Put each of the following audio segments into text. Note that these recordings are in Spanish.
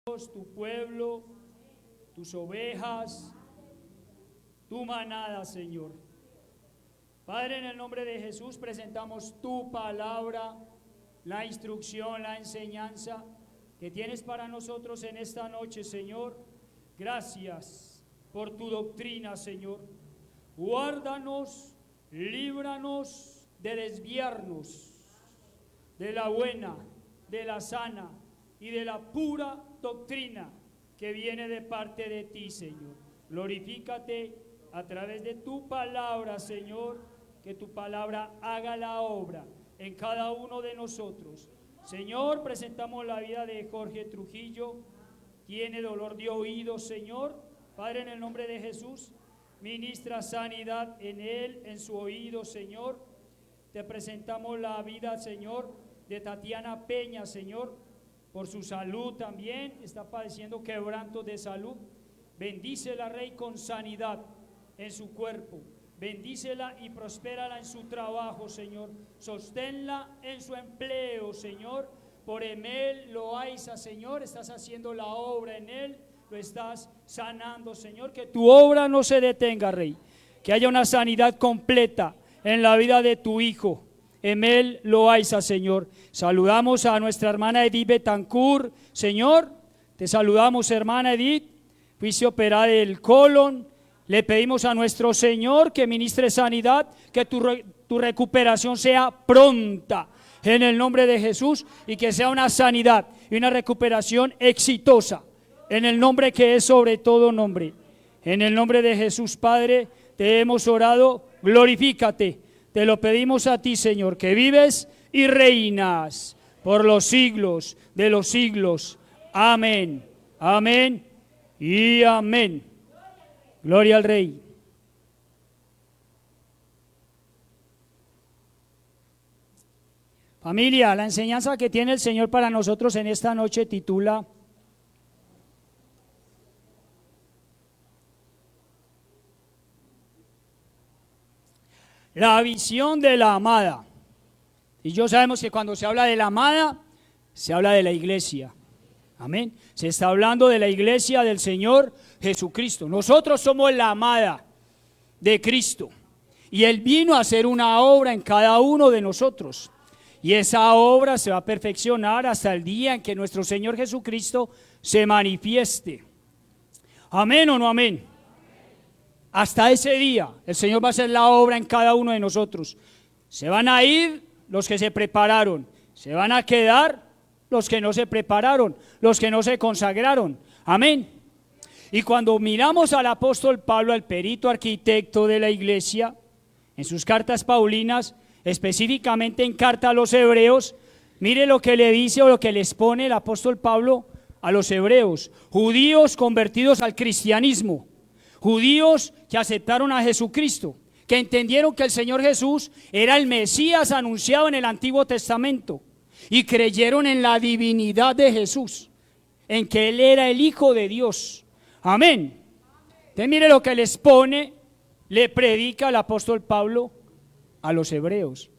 tu pueblo, tus ovejas, tu manada, Señor. Padre, en el nombre de Jesús presentamos tu palabra, la instrucción, la enseñanza que tienes para nosotros en esta noche, Señor. Gracias por tu doctrina, Señor. Guárdanos, líbranos de desviarnos de la buena, de la sana y de la pura doctrina que viene de parte de ti, Señor. Glorifícate a través de tu palabra, Señor, que tu palabra haga la obra en cada uno de nosotros. Señor, presentamos la vida de Jorge Trujillo, tiene dolor de oído, Señor. Padre, en el nombre de Jesús, ministra sanidad en él, en su oído, Señor. Te presentamos la vida, Señor, de Tatiana Peña, Señor, por su salud también, está padeciendo quebranto de salud. Bendícela, Rey, con sanidad en su cuerpo. Bendícela y prospérala en su trabajo, Señor. Sosténla en su empleo, Señor. Por Emel Loaiza, Señor, estás haciendo la obra en él, lo estás sanando, Señor. Que tu obra no se detenga, Rey. Que haya una sanidad completa en la vida de tu hijo Emel Loaiza, Señor. Saludamos a nuestra hermana Edith Betancourt, Señor. Te saludamos, hermana Edith. Fuiste operada del colon. Le pedimos a nuestro Señor que ministre sanidad, que tu recuperación sea pronta en el nombre de Jesús, y que sea una sanidad y una recuperación exitosa en el nombre que es sobre todo nombre. En el nombre de Jesús, Padre, te hemos orado. Glorifícate. Te lo pedimos a ti, Señor, que vives y reinas por los siglos de los siglos. Amén, amén y amén. Gloria al Rey. Familia, la enseñanza que tiene el Señor para nosotros en esta noche titula la visión de la amada. Y yo sabemos que cuando se habla de la amada, se habla de la iglesia. Amén. Se está hablando de la iglesia del Señor Jesucristo. Nosotros somos la amada de Cristo. Y Él vino a hacer una obra en cada uno de nosotros. Y esa obra se va a perfeccionar hasta el día en que nuestro Señor Jesucristo se manifieste. Amén o no amén. Hasta ese día el Señor va a hacer la obra en cada uno de nosotros. Se van a ir los que se prepararon, se van a quedar los que no se prepararon, los que no se consagraron. Amén. Y cuando miramos al apóstol Pablo, al perito arquitecto de la iglesia, en sus cartas paulinas, específicamente en carta a los hebreos, mire lo que le dice o lo que les pone el apóstol Pablo a los hebreos: judíos convertidos al cristianismo, judíos que aceptaron a Jesucristo, que entendieron que el Señor Jesús era el Mesías anunciado en el Antiguo Testamento y creyeron en la divinidad de Jesús, en que Él era el Hijo de Dios. Amén. Entonces mire lo que les pone, le predica el apóstol Pablo a los hebreos.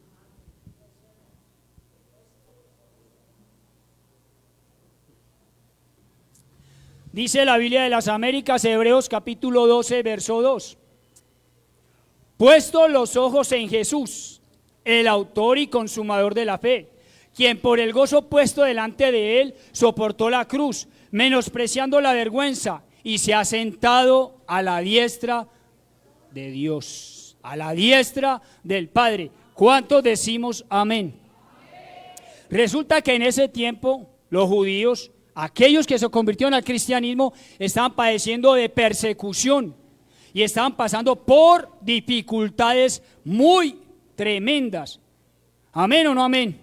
Dice la Biblia de las Américas, Hebreos capítulo 12, verso 2. Puesto los ojos en Jesús, el autor y consumador de la fe, quien por el gozo puesto delante de él soportó la cruz, menospreciando la vergüenza, y se ha sentado a la diestra de Dios, a la diestra del Padre. ¿Cuántos decimos amén? Resulta que en ese tiempo los judíos, aquellos que se convirtieron al cristianismo, estaban padeciendo de persecución y estaban pasando por dificultades muy tremendas. ¿Amén o no amén?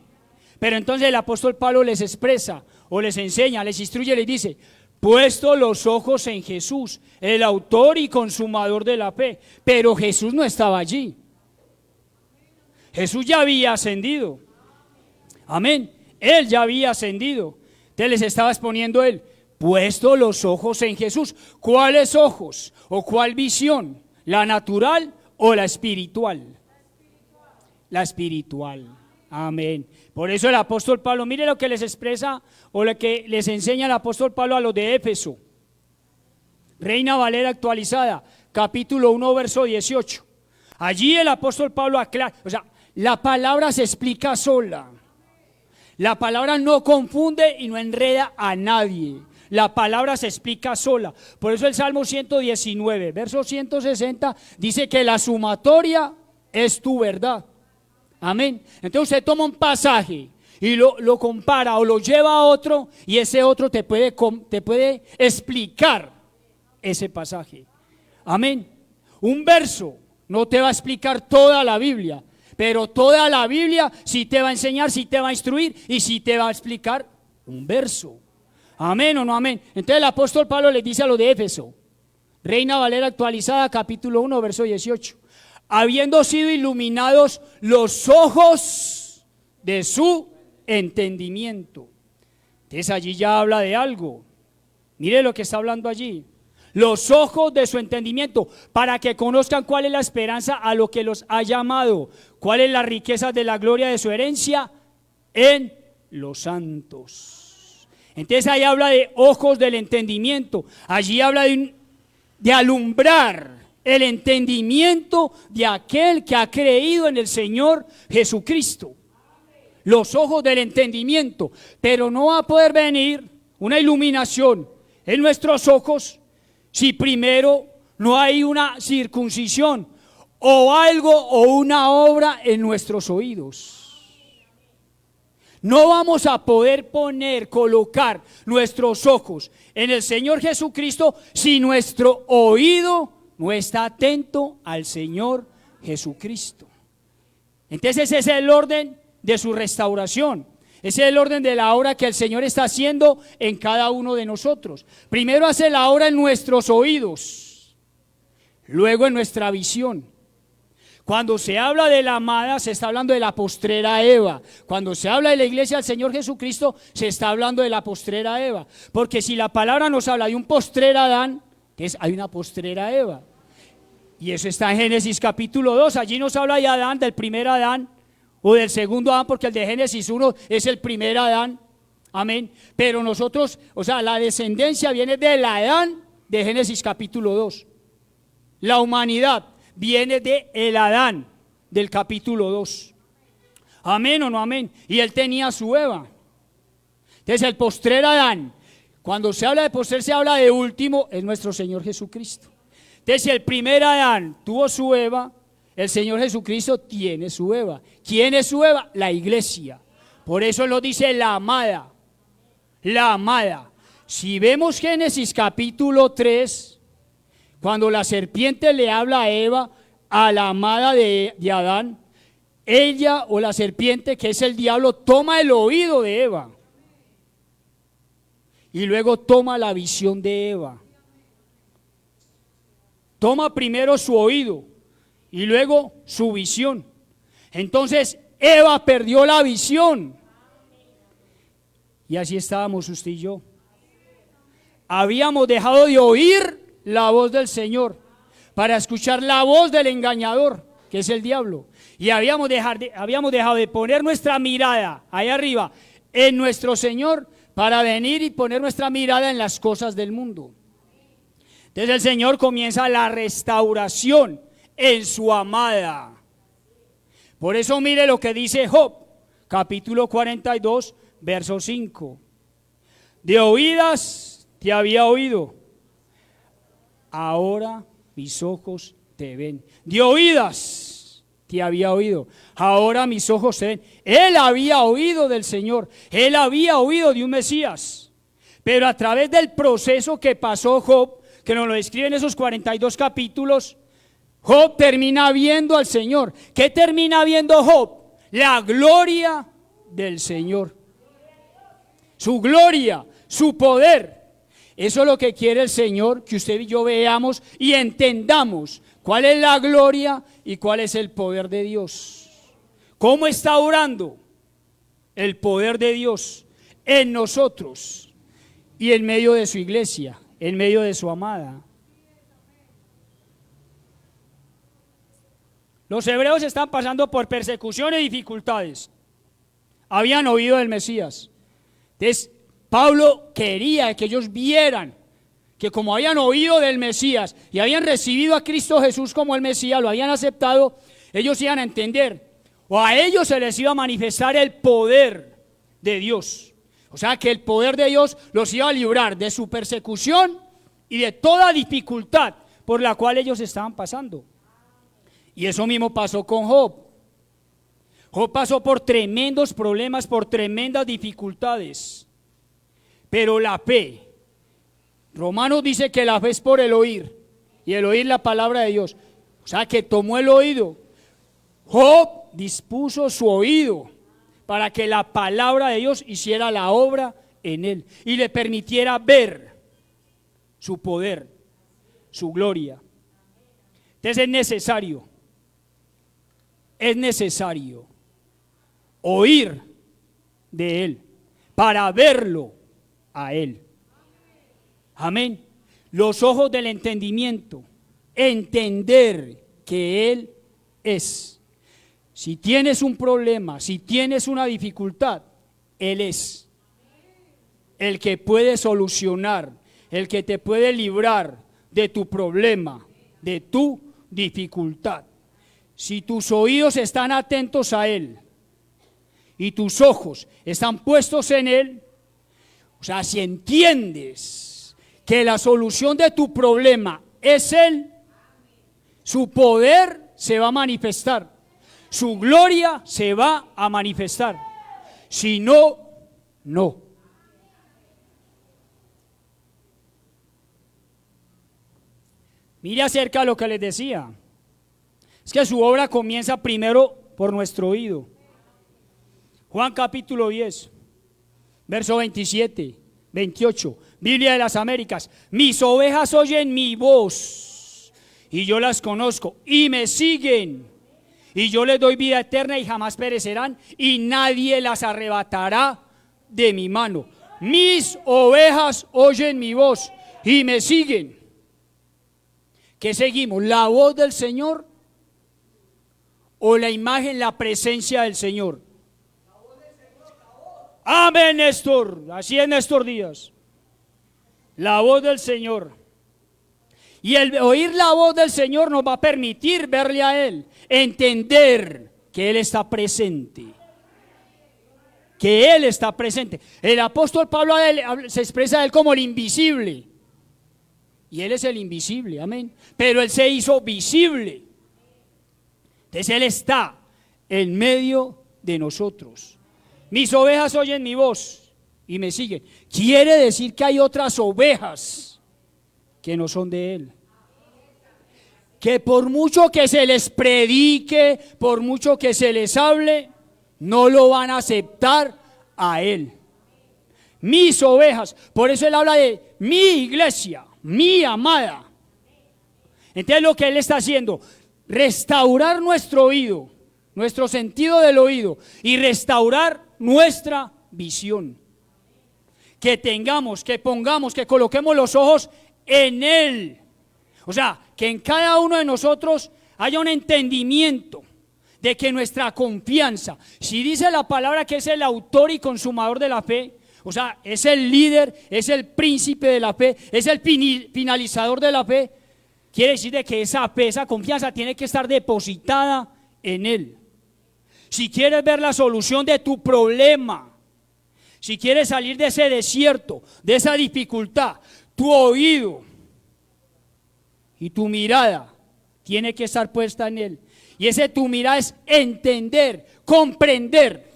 Pero entonces el apóstol Pablo les expresa o les enseña, les instruye, les dice: puesto los ojos en Jesús, el autor y consumador de la fe. Pero Jesús no estaba allí. Jesús ya había ascendido. Amén. Él ya había ascendido. Entonces les estaba exponiendo él: puesto los ojos en Jesús. ¿Cuáles ojos o cuál visión? ¿La natural o la espiritual? La espiritual. Amén. Por eso el apóstol Pablo, mire lo que les expresa o lo que les enseña el apóstol Pablo a los de Éfeso. Reina Valera actualizada, capítulo 1, verso 18. Allí el apóstol Pablo aclara, o sea, la palabra se explica sola. La palabra no confunde y no enreda a nadie. La palabra se explica sola. Por eso el Salmo 119, verso 160, dice que la sumatoria es tu verdad. Amén. Entonces usted toma un pasaje y lo compara o lo lleva a otro y ese otro te puede explicar ese pasaje. Amén. Un verso no te va a explicar toda la Biblia, pero toda la Biblia sí te va a enseñar, sí te va a instruir y sí te va a explicar un verso. Amén o no amén. Entonces el apóstol Pablo les dice a los de Éfeso, Reina Valera actualizada, capítulo 1, verso 18. Habiendo sido iluminados los ojos de su entendimiento. Entonces allí ya habla de algo. Mire lo que está hablando allí. Los ojos de su entendimiento, para que conozcan cuál es la esperanza a lo que los ha llamado, cuál es la riqueza de la gloria de su herencia en los santos. Entonces ahí habla de ojos del entendimiento. Allí habla de alumbrar el entendimiento de aquel que ha creído en el Señor Jesucristo. Los ojos del entendimiento. Pero no va a poder venir una iluminación en nuestros ojos si primero no hay una circuncisión o algo o una obra en nuestros oídos. No vamos a poder colocar nuestros ojos en el Señor Jesucristo si nuestro oído no está atento al Señor Jesucristo. Entonces ese es el orden de su restauración. Ese es el orden de la obra que el Señor está haciendo en cada uno de nosotros. Primero hace la obra en nuestros oídos, luego en nuestra visión. Cuando se habla de la amada, se está hablando de la postrera Eva. Cuando se habla de la iglesia del Señor Jesucristo, se está hablando de la postrera Eva. Porque si la palabra nos habla de un postrer Adán, entonces hay una postrera Eva. Y eso está en Génesis capítulo 2. Allí nos habla de Adán, del primer Adán, o del segundo Adán, porque el de Génesis 1 es el primer Adán. Amén. Pero nosotros, o sea, la descendencia viene del Adán de Génesis capítulo 2. La humanidad viene de el Adán del capítulo 2. Amén o no amén. Y él tenía su Eva. Entonces el postrer Adán, cuando se habla de postrer se habla de último, es nuestro Señor Jesucristo. Entonces si el primer Adán tuvo su Eva, el Señor Jesucristo tiene su Eva. ¿Quién es su Eva? La iglesia. Por eso lo dice la amada. La amada. Si vemos Génesis capítulo 3, cuando la serpiente le habla a Eva, a la amada de Adán, ella o la serpiente, que es el diablo, toma el oído de Eva y luego toma la visión de Eva. Toma primero su oído y luego su visión. Entonces Eva perdió la visión y así estábamos usted y yo. Habíamos dejado de oír la voz del Señor para escuchar la voz del engañador, que es el diablo, y habíamos dejado de poner nuestra mirada ahí arriba en nuestro Señor para venir y poner nuestra mirada en las cosas del mundo. Entonces el Señor comienza la restauración en su amada. Por eso mire lo que dice Job, capítulo 42, verso 5. De oídas te había oído, ahora mis ojos te ven. De oídas te había oído, ahora mis ojos te ven. Él había oído del Señor, él había oído de un Mesías, pero a través del proceso que pasó Job, que nos lo describe en esos 42 capítulos, Job termina viendo al Señor. ¿Qué termina viendo Job? La gloria del Señor, su gloria, su poder. Eso es lo que quiere el Señor, que usted y yo veamos y entendamos cuál es la gloria y cuál es el poder de Dios. ¿Cómo está obrando el poder de Dios en nosotros y en medio de su iglesia, en medio de su amada? Los hebreos están pasando por persecución y dificultades. habían oído del Mesías. Entonces, Pablo quería que ellos vieran que como habían oído del Mesías y habían recibido a Cristo Jesús como el Mesías, lo habían aceptado, ellos iban a entender, o a ellos se les iba a manifestar el poder de Dios. O sea, que el poder de Dios los iba a librar de su persecución y de toda dificultad por la cual ellos estaban pasando. Y eso mismo pasó con Job. Job pasó por tremendos problemas, por tremendas dificultades. Pero la fe, Romanos dice que la fe es por el oír, y el oír la palabra de Dios. O sea, que tomó el oído. Job dispuso su oído para que la palabra de Dios hiciera la obra en él y le permitiera ver su poder, su gloria. Entonces es necesario oír de él para verlo a él. Amén. Los ojos del entendimiento, entender que él es. Si tienes un problema, si tienes una dificultad, él es el que puede solucionar, el que te puede librar de tu problema, de tu dificultad. Si tus oídos están atentos a él y tus ojos están puestos en él, o sea, si entiendes que la solución de tu problema es él, su poder se va a manifestar, su gloria se va a manifestar. Si no, no. Mire acerca de lo que les decía. Es que su obra comienza primero por nuestro oído. Juan capítulo 10, verso 27, 28, Biblia de las Américas. Mis ovejas oyen mi voz y yo las conozco y me siguen. Y yo les doy vida eterna y jamás perecerán y nadie las arrebatará de mi mano. Mis ovejas oyen mi voz y me siguen. ¿Qué seguimos? ¿La voz del Señor o la imagen, la presencia del Señor? Amén, Néstor. Así es, Néstor Díaz. La voz del Señor. Y el oír la voz del Señor nos va a permitir verle a Él, entender que Él está presente. Que Él está presente. El apóstol Pablo se expresa a Él como el invisible. Y Él es el invisible, amén. Pero Él se hizo visible. Entonces Él está en medio de nosotros. Mis ovejas oyen mi voz y me siguen. Quiere decir que hay otras ovejas que no son de Él. Que por mucho que se les predique, por mucho que se les hable, no lo van a aceptar a Él. Mis ovejas, por eso Él habla de mi iglesia, mi amada. Entonces lo que Él está haciendo, restaurar nuestro oído, nuestro sentido del oído y restaurar nuestra visión. Que tengamos, que pongamos, que coloquemos los ojos en Él. O sea, que en cada uno de nosotros haya un entendimiento de que nuestra confianza, si dice la palabra que es el autor y consumador de la fe, o sea, es el líder, es el príncipe de la fe, es el finalizador de la fe, quiere decir de que esa fe, esa confianza tiene que estar depositada en Él. Si quieres ver la solución de tu problema, si quieres salir de ese desierto, de esa dificultad, tu oído y tu mirada tiene que estar puesta en Él. Y ese tu mirada es entender, comprender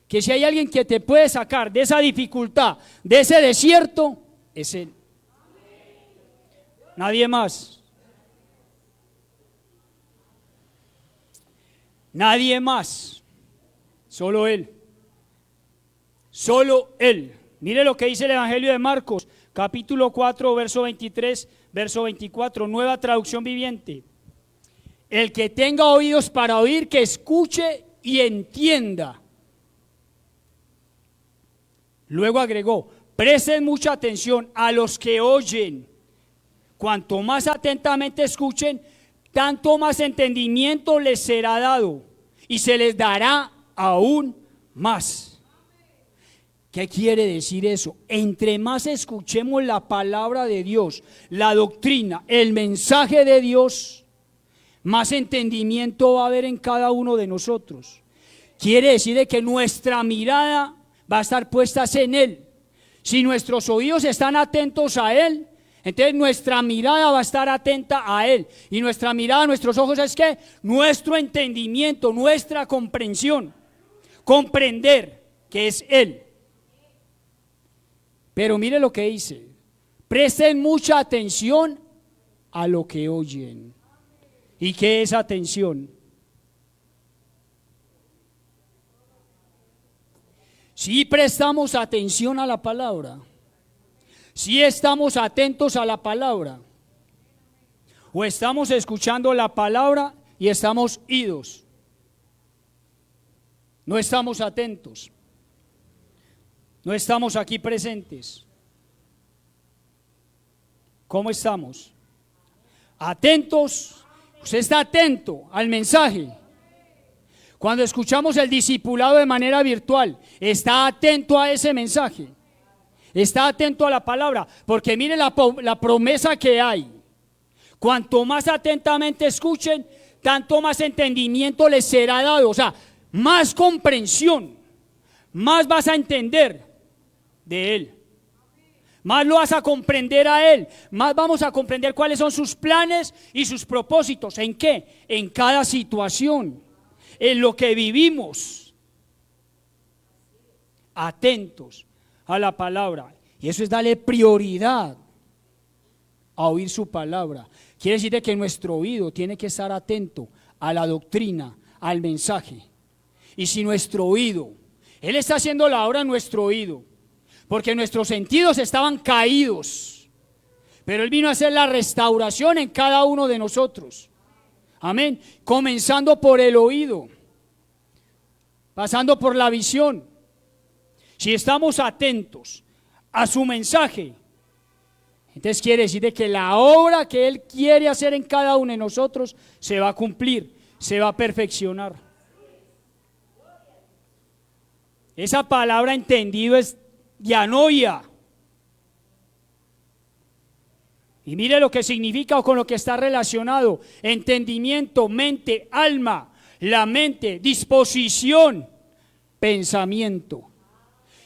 que si hay alguien que te puede sacar de esa dificultad, de ese desierto, es Él. Nadie más. Nadie más. Solo Él. Solo Él. Mire lo que dice el Evangelio de Marcos, capítulo 4, verso 23, verso 24, Nueva Traducción Viviente. El que tenga oídos para oír, que escuche y entienda. Luego agregó, presten mucha atención a los que oyen. Cuanto más atentamente escuchen, tanto más entendimiento les será dado y se les dará aún más. ¿Qué quiere decir eso? Entre más escuchemos la palabra de Dios, la doctrina, el mensaje de Dios, más entendimiento va a haber en cada uno de nosotros. Quiere decir que nuestra mirada va a estar puesta en Él. Si nuestros oídos están atentos a Él, entonces nuestra mirada va a estar atenta a Él. Y nuestra mirada, nuestros ojos es que nuestro entendimiento, nuestra comprensión, comprender que es Él. Pero mire lo que dice: presten mucha atención a lo que oyen. ¿Y qué es atención? Si prestamos atención a la palabra, si estamos atentos a la palabra, o estamos escuchando la palabra y estamos idos, no estamos atentos, no estamos aquí presentes. ¿Cómo estamos? Atentos. Usted está atento al mensaje. Cuando escuchamos el discipulado de manera virtual, está atento a ese mensaje, está atento a la palabra, porque mire la promesa que hay. Cuanto más atentamente escuchen, tanto más entendimiento les será dado, o sea, más comprensión, más vas a entender de Él, más lo vas a comprender a Él, más vamos a comprender cuáles son sus planes y sus propósitos. ¿En qué? En cada situación, en lo que vivimos, atentos a la palabra. Y eso es darle prioridad a oír su palabra. Quiere decir que nuestro oído tiene que estar atento a la doctrina, al mensaje. Y si nuestro oído, Él está haciendo la obra en nuestro oído, porque nuestros sentidos estaban caídos, pero Él vino a hacer la restauración en cada uno de nosotros. Amén. Comenzando por el oído, pasando por la visión. Si estamos atentos a su mensaje, entonces quiere decir que la obra que Él quiere hacer en cada uno de nosotros se va a cumplir, se va a perfeccionar. Esa palabra entendido es dianoia. Y mire lo que significa o con lo que está relacionado: entendimiento, mente, alma. La mente, disposición, pensamiento.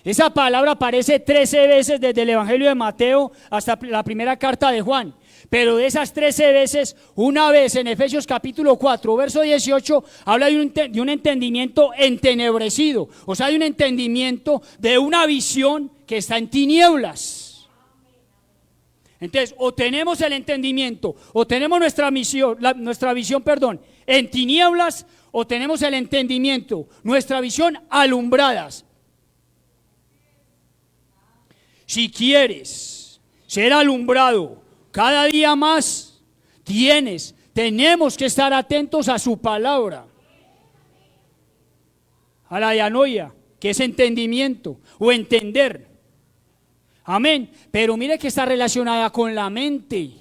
Esa palabra aparece 13 veces desde el Evangelio de Mateo hasta la primera carta de Juan. Pero de esas 13 veces, una vez en Efesios capítulo 4, verso 18, habla de un entendimiento entenebrecido. O sea, de un entendimiento, de una visión que está en tinieblas. Entonces, o tenemos el entendimiento, o tenemos nuestra visión en tinieblas, o tenemos el entendimiento, nuestra visión alumbradas. Si quieres ser alumbrado cada día más, tenemos que estar atentos a su palabra, a la dianoia, que es entendimiento o entender. Amén. Pero mire que está relacionada con la mente,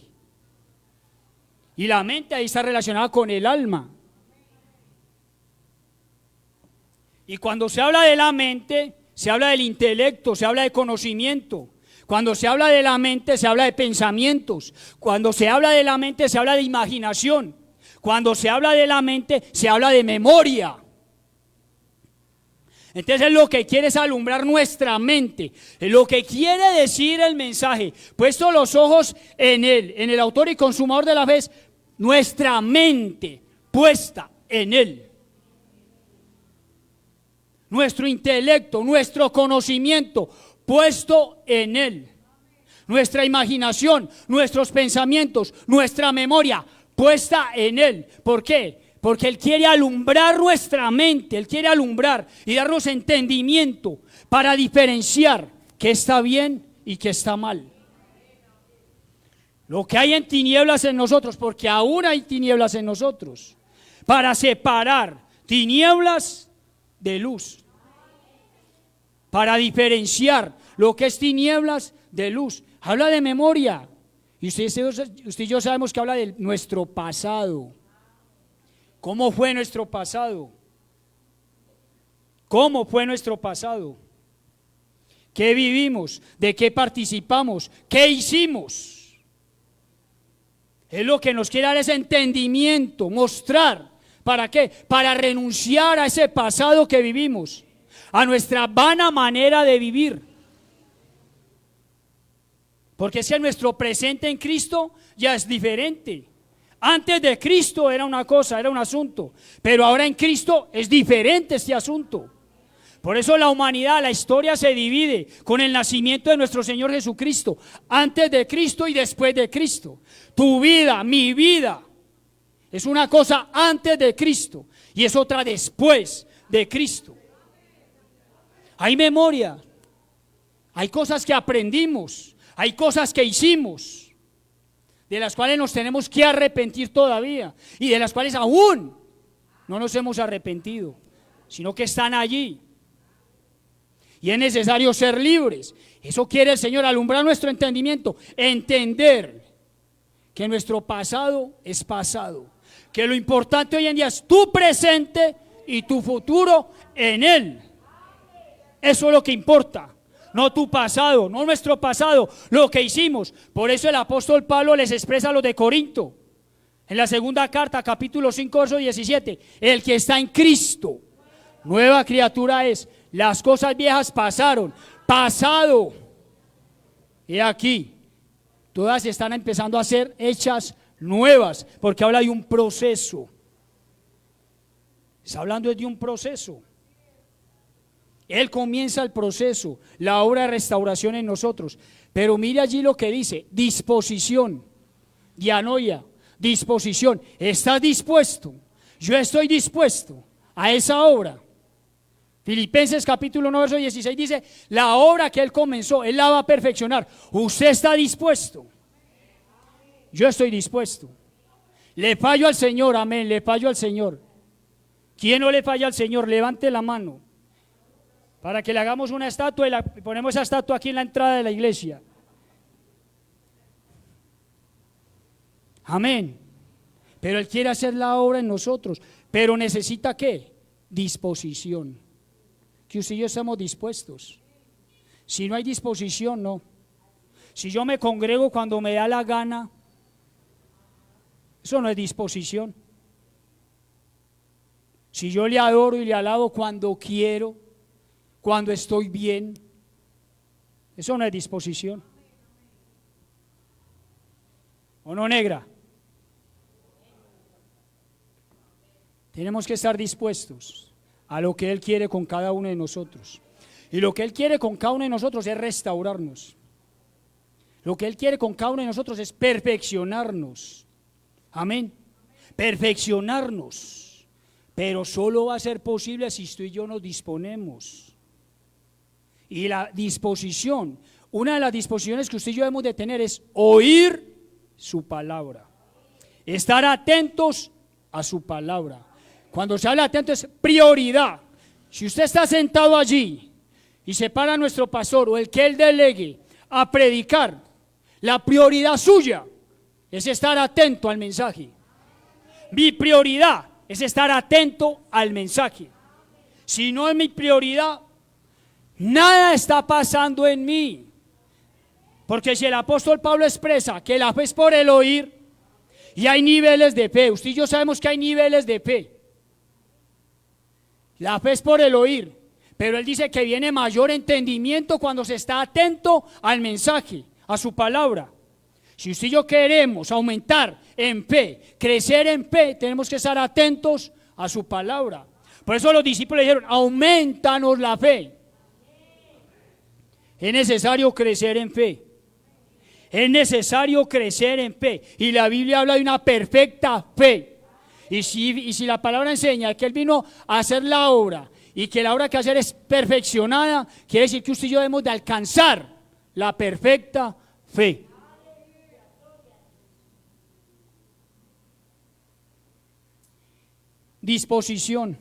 y la mente ahí está relacionada con el alma. Y cuando se habla de la mente, se habla del intelecto, se habla de conocimiento. Cuando se habla de la mente, se habla de pensamientos. Cuando se habla de la mente, se habla de imaginación. Cuando se habla de la mente, se habla de memoria. Entonces lo que quiere es alumbrar nuestra mente. Lo que quiere decir el mensaje, puesto los ojos en Él, en el autor y consumador de la fe, nuestra mente puesta en Él. Nuestro intelecto, nuestro conocimiento puesto en Él. Nuestra imaginación, nuestros pensamientos, nuestra memoria puesta en Él. ¿Por qué? Porque Él quiere alumbrar nuestra mente, Él quiere alumbrar y darnos entendimiento para diferenciar qué está bien y qué está mal. Lo que hay en tinieblas en nosotros, porque aún hay tinieblas en nosotros, para separar tinieblas de luz, para diferenciar lo que es tinieblas de luz. Habla de memoria, y usted y yo sabemos que habla de nuestro pasado. ¿Cómo fue nuestro pasado? ¿Cómo fue nuestro pasado? ¿Qué vivimos? ¿De qué participamos? ¿Qué hicimos? Es lo que nos quiere dar ese entendimiento, mostrar. ¿Para qué? Para renunciar a ese pasado que vivimos, a nuestra vana manera de vivir. Porque si nuestro presente en Cristo ya es diferente. Antes de Cristo era una cosa, era un asunto, pero ahora en Cristo es diferente este asunto. Por eso la humanidad, la historia se divide con el nacimiento de nuestro Señor Jesucristo, antes de Cristo y después de Cristo. Tu vida, mi vida, es una cosa antes de Cristo y es otra después de Cristo. Hay memoria, hay cosas que aprendimos, hay cosas que hicimos, de las cuales nos tenemos que arrepentir todavía y de las cuales aún no nos hemos arrepentido, sino que están allí. Y es necesario ser libres. Eso quiere el Señor, alumbrar nuestro entendimiento, entender que nuestro pasado es pasado, que lo importante hoy en día es tu presente y tu futuro en Él. Eso es lo que importa, no tu pasado, no nuestro pasado, lo que hicimos. Por eso el apóstol Pablo les expresa a los de Corinto, en la segunda carta, capítulo 5, verso 17, el que está en Cristo, nueva criatura es. Las cosas viejas pasaron, pasado. Y aquí, todas están empezando a ser hechas nuevas, porque habla de un proceso. Está hablando de un proceso. Él comienza el proceso, la obra de restauración en nosotros. Pero mire allí lo que dice, disposición, dianoia, disposición. ¿Estás dispuesto? Yo estoy dispuesto a esa obra. Filipenses capítulo 1, verso 16 dice, la obra que Él comenzó, Él la va a perfeccionar. ¿Usted está dispuesto? Yo estoy dispuesto. Le fallo al Señor, amén, le fallo al Señor. ¿Quién no le falla al Señor? Levante la mano para que le hagamos una estatua y ponemos esa estatua aquí en la entrada de la iglesia. Amén. Pero Él quiere hacer la obra en nosotros, pero necesita ¿qué? Disposición. Que usted y yo estamos dispuestos. Si no hay disposición, no. Si yo me congrego cuando me da la gana, eso no es disposición. Si yo le adoro y le alabo cuando quiero, cuando estoy bien, eso no es disposición. ¿O no, negra? Tenemos que estar dispuestos a lo que Él quiere con cada uno de nosotros. Y lo que Él quiere con cada uno de nosotros es restaurarnos. Lo que Él quiere con cada uno de nosotros es perfeccionarnos. Amén. Perfeccionarnos. Pero solo va a ser posible si tú y yo nos disponemos. Y la disposición, una de las disposiciones que usted y yo debemos de tener es oír su palabra. Estar atentos a su palabra. Cuando se habla atento es prioridad. Si usted está sentado allí y se para nuestro pastor o el que él delegue a predicar, la prioridad suya es estar atento al mensaje. Mi prioridad es estar atento al mensaje. Si no es mi prioridad, nada está pasando en mí. Porque si el apóstol Pablo expresa que la fe es por el oír, y hay niveles de fe, usted y yo sabemos que hay niveles de fe. La fe es por el oír, pero él dice que viene mayor entendimiento cuando se está atento al mensaje, a su palabra. Si usted y yo queremos aumentar en fe, crecer en fe, tenemos que estar atentos a su palabra. Por eso los discípulos dijeron, aumentanos la fe. Es necesario crecer en fe. Es necesario crecer en fe. Y la Biblia habla de una perfecta fe. Y si la palabra enseña que Él vino a hacer la obra y que la obra que hacer es perfeccionada, quiere decir que usted y yo debemos de alcanzar la perfecta fe. Disposición.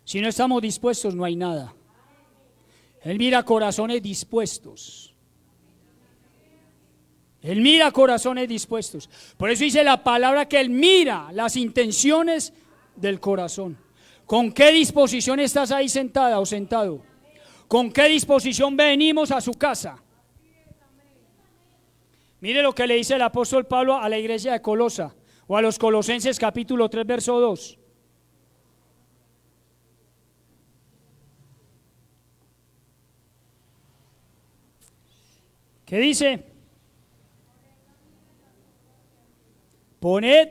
Si no estamos dispuestos, no hay nada. Él mira corazones dispuestos. Él mira corazones dispuestos. Por eso dice la palabra que Él mira las intenciones del corazón. ¿Con qué disposición estás ahí sentada o sentado? ¿Con qué disposición venimos a su casa? Mire lo que le dice el apóstol Pablo a la iglesia de Colosa, o a los Colosenses capítulo 3 verso 2. ¿Qué dice? Poned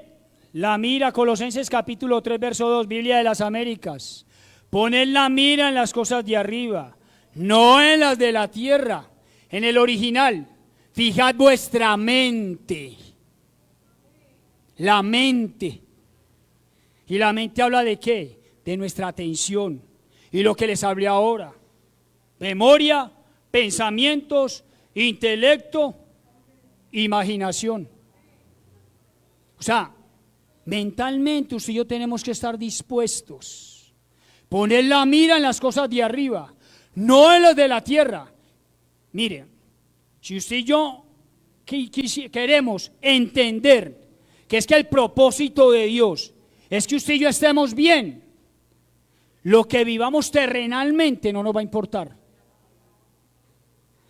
la mira, Colosenses capítulo 3 verso 2, Biblia de las Américas. Poned la mira en las cosas de arriba, no en las de la tierra. En el original, fijad vuestra mente. La mente. ¿Y la mente habla de qué? De nuestra atención. Y lo que les hablé ahora. Memoria, pensamientos, intelecto, imaginación. O sea, mentalmente usted y yo tenemos que estar dispuestos. Poner la mira en las cosas de arriba, no en las de la tierra. Mire, si usted y yo queremos entender que es que el propósito de Dios es que usted y yo estemos bien, lo que vivamos terrenalmente no nos va a importar.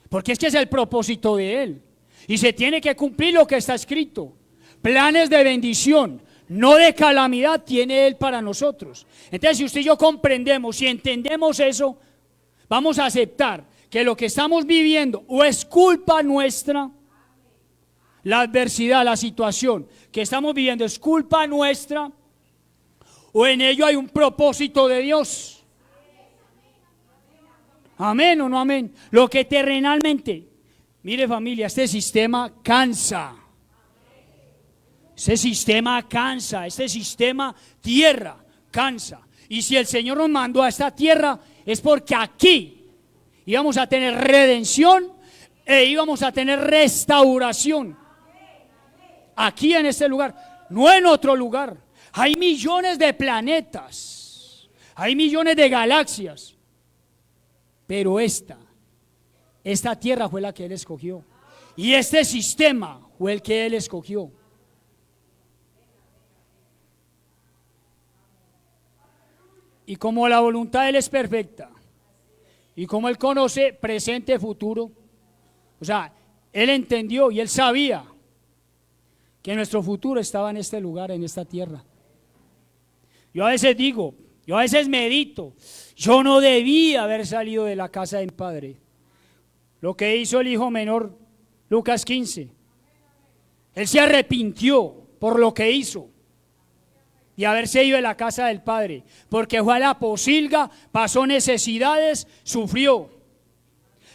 Porque es que es el propósito de Él. Y se tiene que cumplir lo que está escrito. Planes de bendición, no de calamidad, tiene Él para nosotros. Entonces, si usted y yo comprendemos y entendemos eso, vamos a aceptar que lo que estamos viviendo o es culpa nuestra, la adversidad, la situación que estamos viviendo es culpa nuestra, o en ello hay un propósito de Dios. Amén o no amén. Lo que terrenalmente, mire familia, este sistema cansa. Este sistema cansa, este sistema tierra cansa. Y si el Señor nos mandó a esta tierra es porque aquí íbamos a tener redención e íbamos a tener restauración. Aquí en este lugar, no en otro lugar. Hay millones de planetas, hay millones de galaxias. Pero esta tierra fue la que Él escogió. Y este sistema fue el que Él escogió. Y como la voluntad de Él es perfecta, y como Él conoce presente y futuro, o sea, Él entendió y Él sabía que nuestro futuro estaba en este lugar, en esta tierra. Yo a veces digo, yo a veces medito, yo no debía haber salido de la casa de mi padre. Lo que hizo el hijo menor, Lucas 15. Él se arrepintió por lo que hizo y haberse ido de la casa del padre, porque fue a la posilga, pasó necesidades, sufrió.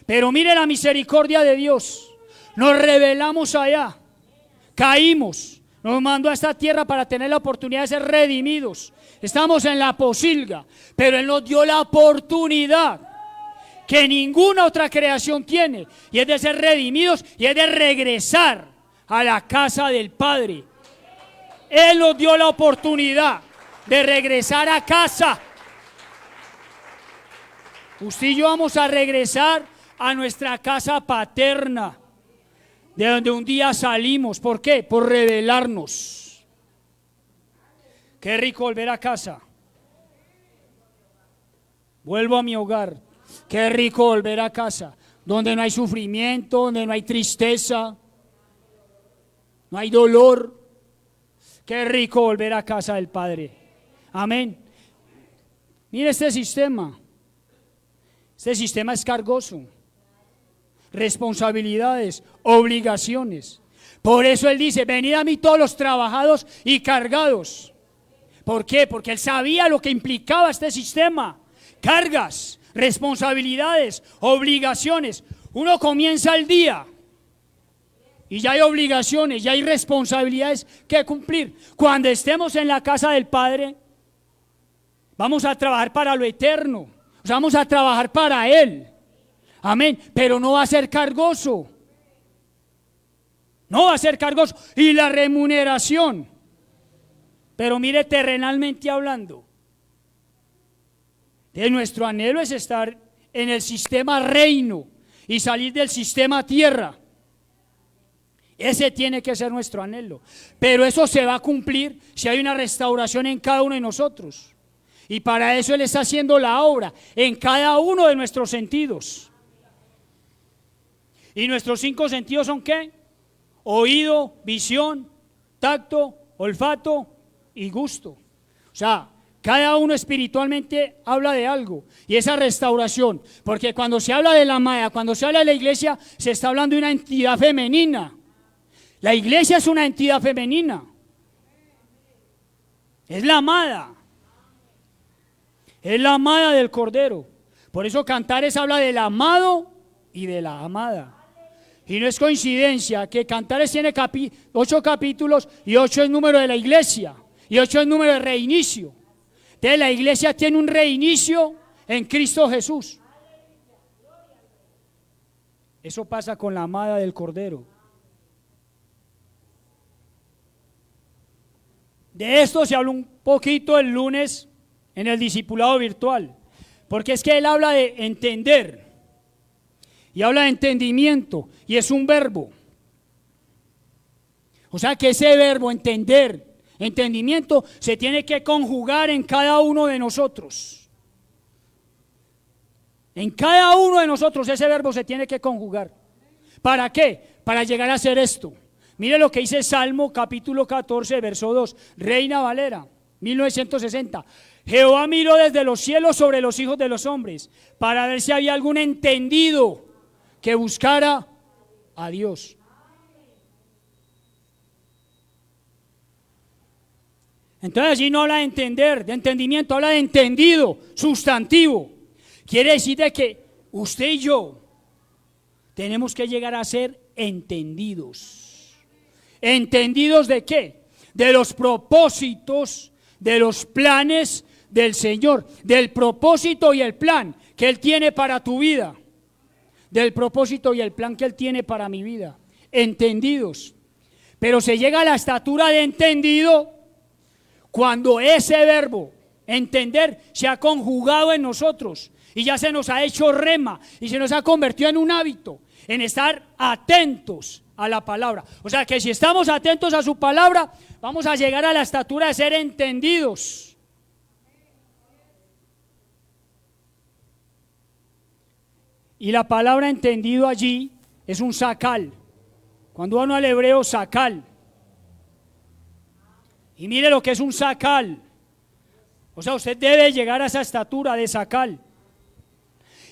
Pero mire la misericordia de Dios. Nos rebelamos allá, caímos, nos mandó a esta tierra para tener la oportunidad de ser redimidos. Estamos en la posilga, pero Él nos dio la oportunidad que ninguna otra creación tiene, y es de ser redimidos y es de regresar a la casa del Padre. Él nos dio la oportunidad de regresar a casa. Usted y yo vamos a regresar a nuestra casa paterna, de donde un día salimos. ¿Por qué? Por rebelarnos. Qué rico volver a casa. Vuelvo a mi hogar. Qué rico volver a casa, donde no hay sufrimiento, donde no hay tristeza, no hay dolor. Qué rico volver a casa del Padre. Amén. Mire este sistema. Este sistema es cargoso. Responsabilidades, obligaciones. Por eso Él dice: venid a mí todos los trabajados y cargados. ¿Por qué? Porque Él sabía lo que implicaba este sistema. Cargas, responsabilidades, obligaciones. Uno comienza el día y ya hay obligaciones, ya hay responsabilidades que cumplir. Cuando estemos en la casa del Padre, vamos a trabajar para lo eterno. O sea, vamos a trabajar para Él. Amén. Pero no va a ser cargoso. No va a ser cargoso. Y la remuneración. Pero mire, terrenalmente hablando, de nuestro anhelo es estar en el sistema reino y salir del sistema tierra. Ese tiene que ser nuestro anhelo. Pero eso se va a cumplir si hay una restauración en cada uno de nosotros. Y para eso Él está haciendo la obra en cada uno de nuestros sentidos. ¿Y nuestros 5 sentidos son qué? Oído, visión, tacto, olfato y gusto. O sea, cada uno espiritualmente habla de algo. Y esa restauración, porque cuando se habla de la amada, cuando se habla de la iglesia, se está hablando de una entidad femenina. La iglesia es una entidad femenina. Es la amada. Es la amada del Cordero. Por eso Cantares habla del amado y de la amada. Y no es coincidencia que Cantares tiene 8 capítulos y 8 es número de la iglesia y 8 es número de reinicio. Entonces la iglesia tiene un reinicio en Cristo Jesús. Eso pasa con la amada del Cordero. De esto se habló un poquito el lunes en el discipulado virtual, porque es que él habla de entender y habla de entendimiento y es un verbo. O sea que ese verbo entender, entendimiento, se tiene que conjugar en cada uno de nosotros. En cada uno de nosotros ese verbo se tiene que conjugar. ¿Para qué? Para llegar a hacer esto. Mire lo que dice Salmo capítulo 14, verso 2, Reina Valera, 1960. Jehová miró desde los cielos sobre los hijos de los hombres para ver si había algún entendido que buscara a Dios. Entonces allí no habla de entender, de entendimiento, habla de entendido, sustantivo. Quiere decir de que usted y yo tenemos que llegar a ser entendidos. ¿Entendidos de qué? De los propósitos, de los planes del Señor, del propósito y el plan que Él tiene para tu vida, del propósito y el plan que Él tiene para mi vida. Entendidos. Pero se llega a la estatura de entendido cuando ese verbo, entender, se ha conjugado en nosotros y ya se nos ha hecho rema y se nos ha convertido en un hábito, en estar atentos a la palabra. O sea que si estamos atentos a su palabra, vamos a llegar a la estatura de ser entendidos. Y la palabra entendido allí es un sacal. Cuando uno al hebreo, sacal. Y mire lo que es un sacal. O sea, usted debe llegar a esa estatura de sacal.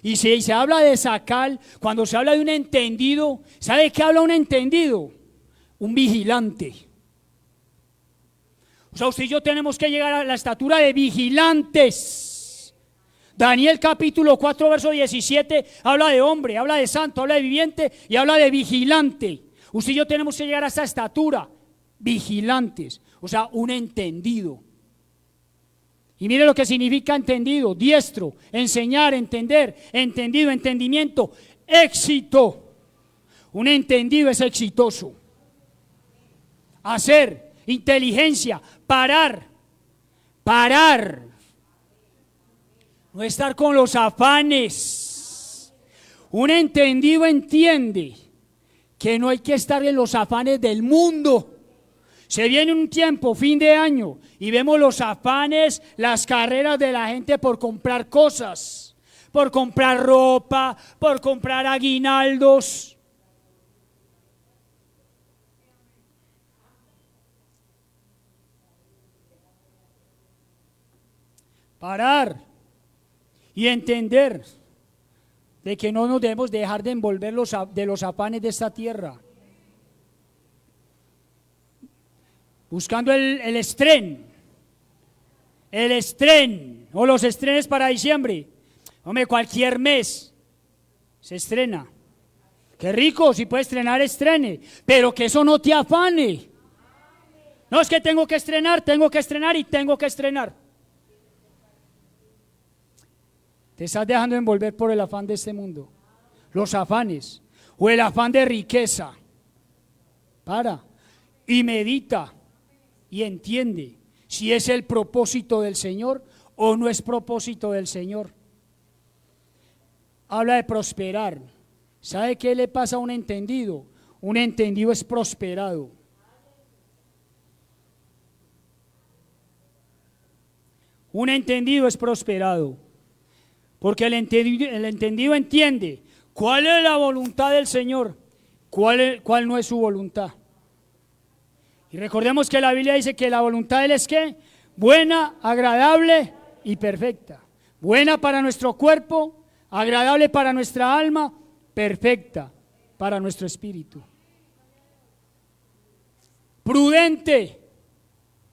Y si se habla de sacal, cuando se habla de un entendido, ¿sabe de qué habla un entendido? Un vigilante. O sea, usted y yo tenemos que llegar a la estatura de vigilantes. Daniel capítulo 4, verso 17, habla de hombre, habla de santo, habla de viviente y habla de vigilante. Usted y yo tenemos que llegar a esa estatura, vigilantes, o sea, un entendido. Y mire lo que significa entendido: diestro, enseñar, entender, entendido, entendimiento, éxito. Un entendido es exitoso. Hacer, inteligencia, parar. No estar con los afanes. Un entendido entiende que no hay que estar en los afanes del mundo. Se viene un tiempo, fin de año, y vemos los afanes, las carreras de la gente por comprar cosas, por comprar ropa, por comprar aguinaldos. Parar y entender de que no nos debemos dejar de envolver de los afanes de esta tierra. Buscando el estreno o los estrenes para diciembre. Hombre, cualquier mes se estrena. Qué rico, si puede estrenar, estrene, pero que eso no te afane. No es que tengo que estrenar y tengo que estrenar. Te estás dejando envolver por el afán de este mundo, los afanes o el afán de riqueza. Para y medita y entiende si es el propósito del Señor o no es propósito del Señor. Habla de prosperar. ¿Sabe qué le pasa a un entendido? Un entendido es prosperado. Un entendido es prosperado, porque el entendido entiende cuál es la voluntad del Señor, cuál no es su voluntad. Y recordemos que la Biblia dice que la voluntad de Él es ¿qué? Buena, agradable y perfecta. Buena para nuestro cuerpo, agradable para nuestra alma, perfecta para nuestro espíritu. Prudente,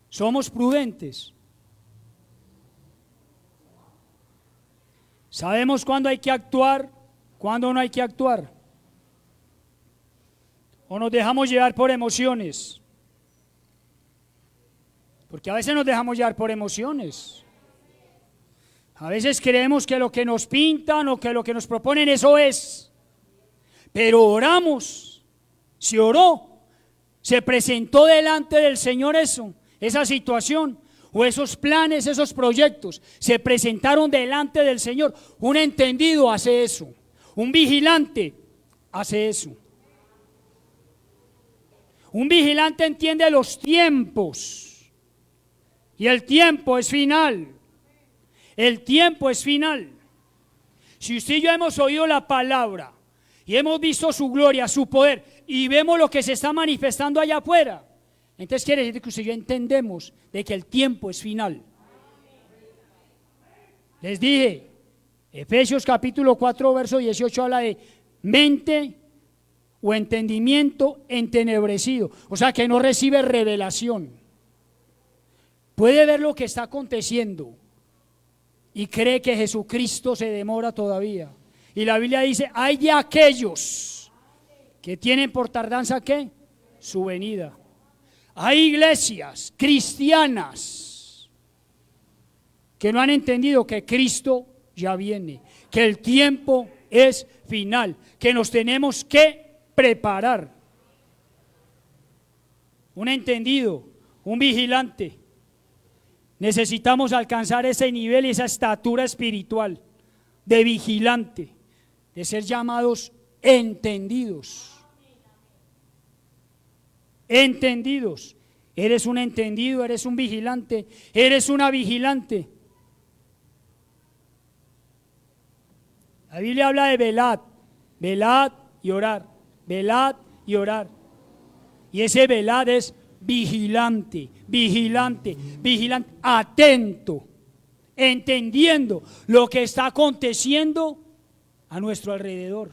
somos prudentes. Sabemos cuándo hay que actuar, cuándo no hay que actuar. O nos dejamos llevar por emociones. Porque a veces nos dejamos llevar por emociones. A veces creemos que lo que nos pintan o que lo que nos proponen eso es. Pero oramos. Se oró. Se presentó delante del Señor esa situación. O esos planes, esos proyectos. Se presentaron delante del Señor. Un entendido hace eso. Un vigilante hace eso. Un vigilante entiende los tiempos. Y el tiempo es final. El tiempo es final. Si usted y yo hemos oído la palabra y hemos visto su gloria, su poder y vemos lo que se está manifestando allá afuera, entonces quiere decir que usted y yo entendemos de que el tiempo es final. Les dije, Efesios capítulo 4 verso 18 habla de mente o entendimiento entenebrecido, o sea que no recibe revelación. Puede ver lo que está aconteciendo y cree que Jesucristo se demora todavía. Y la Biblia dice, hay de aquellos que tienen por tardanza ¿qué? Su venida. Hay iglesias cristianas que no han entendido que Cristo ya viene, que el tiempo es final, que nos tenemos que preparar. Un entendido, un vigilante. Necesitamos alcanzar ese nivel y esa estatura espiritual de vigilante, de ser llamados entendidos. Entendidos. Eres un entendido, eres un vigilante, eres una vigilante. La Biblia habla de velad y orar, velad y orar. Y ese velad es vigilante, atento, entendiendo lo que está aconteciendo a nuestro alrededor.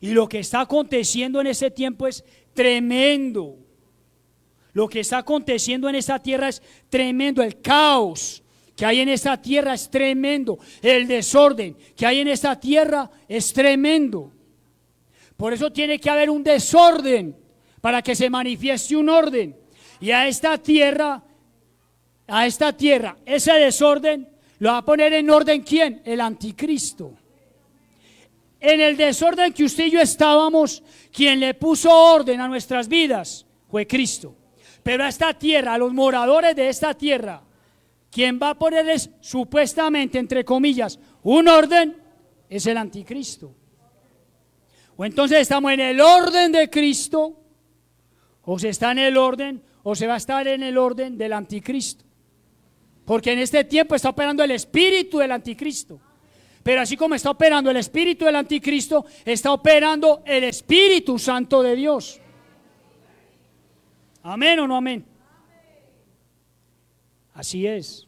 Y lo que está aconteciendo en ese tiempo es tremendo. Lo que está aconteciendo en esta tierra es tremendo. El caos que hay en esta tierra es tremendo. El desorden que hay en esta tierra es tremendo. Por eso tiene que haber un desorden para que se manifieste un orden. Y a esta tierra, ese desorden lo va a poner en orden ¿quién? El anticristo. En el desorden que usted y yo estábamos, quien le puso orden a nuestras vidas fue Cristo. Pero a esta tierra, a los moradores de esta tierra, quien va a ponerles supuestamente, entre comillas, un orden, es el anticristo. O entonces estamos en el orden de Cristo, o se está en el orden, o se va a estar en el orden del anticristo. Porque en este tiempo está operando el espíritu del anticristo. Pero así como está operando el espíritu del anticristo, está operando el Espíritu Santo de Dios. ¿Amén o no amén? Así es.